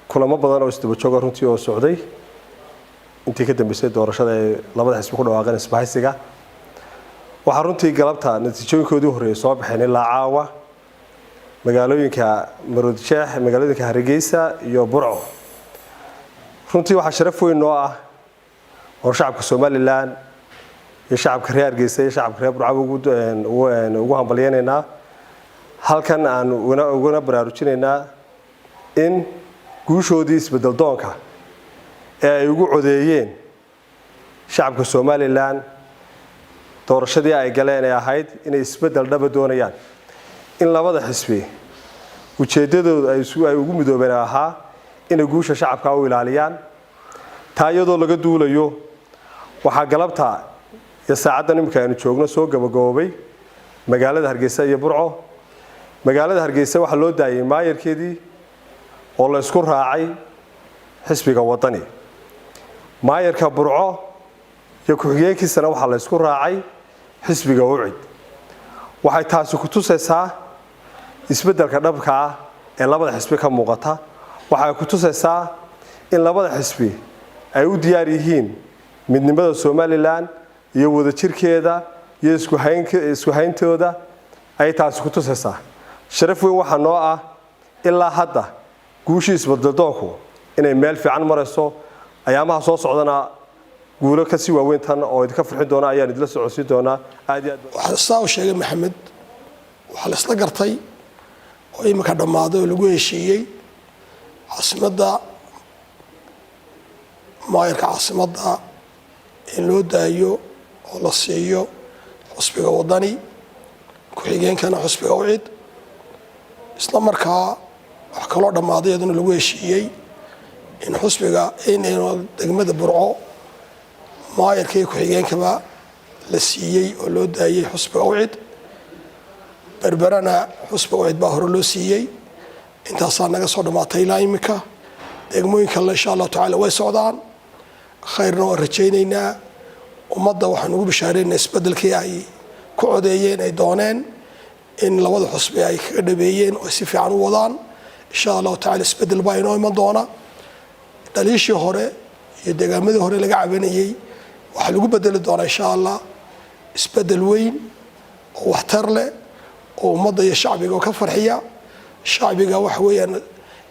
kulamo badan oo isdaba joog runtii oo socday intii ka dambeysay doorashada ee labada xisbi ku dhawaaqeen isbahaysiga waxa runtii galabta natiijooyinkoodii horeeyay soo baxeen ilaa caawa magaalooyinka Maroodijeex magaalooyinka Hargeysa iyo Burco runtii waxa sharaf weyn oo ah oo shacabka Soomaaliland iyo shacabka reer Hargeysa iyo shacabka reer Burco ugu hambalyeynayna halkan aan ugu baraarujinayna in guushoodii isbedel doonka ay ugu codeeyeen shacabka Soomaaliland doorashadii ay galeen ay ahayd in isbedel dhab doonayaan in labada xisbi ujeedadoodu ay ugu midoobeen ahaa in guusha shacabka u ilaaliyaan taayadoo laga duulayo waxa galabta iyo saacadan imika aynu joogno soo gabagaboobay magaalada Hargeysa iyo Burco magaalada Hargeysa waxa loo daayay maayarkeedii oo la isku raacay xisbiga wadani maayarka Burco iyo ku-xigeenkiisana waxa la isku raacay xisbiga UCID waxay taasi ku tusaysaa isbedelka dhabka ah ee labada xisbi ka muuqata waxay ku tusaysaa in labada xisbi ay u diyaar yihiin midnimada Soomaaliland iyo wadajirkeeda iyo isku hayntooda ay taasi ku tusaysaa sharaf weyn waxa noo ah ilaa hadda guushii isbedel doonku inay meel fiican marayso ayaamaha soo socdana guulo ka sii waaweyn tan oo idinka farxin doona ayaan idila socodsiin doona aad iyo aad waxa soo sheegay Maxamed waxa la isla gartay oo imika dhamaado lagu heshiiyay caasimadda maayarka caasimadda in loo daayo oo la siiyo xisbiga wadani ku-xigeenkana xisbiga UCID isla markaa wax kala dhamaaday iyaduna lagu heshiiyay in xisbiga in degmada Burco maayarka ku-xigeenkaba la siiyay oo loo daayay xisbiga UCID berberana xisbiga UCID baa hore loo siiyay intaas naga soo dhamaatay ilaa imika degmooyinka insha Allah taala way socdaan khayrna oo rajaynaynaa ummadda waxaan ugu bishaareynaa isbedelkii ay ku codeeyeen ay dooneen in labada xisbi ay kaga dhabeeyeen oo si fiican u wadaan insha Allah taala isbedel baa inoo iman doona daliishii hore iyo deegaamadii hore laga cabanayay waxa lagu bedeli doonaa insha Allah isbedel weyn oo waxtar leh oo ummadda iyo shacbiga ka farxiya shacbiga wax weeyaan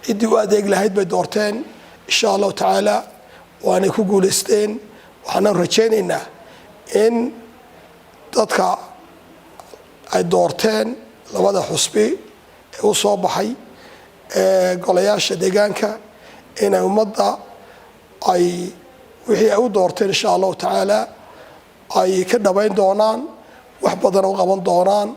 cidii u adeeg lahayd bay doorteen insha Allah taala waana ku guuleysteen waxaan rajaynaynaa in dadka ay doorteen labada xisbi ee u soo baxay golayaasha deegaanka in ummadda ay wixii ay u doorteen insha Allah taala ay ka dhabayn doonaan wax badan oo qaban doonaan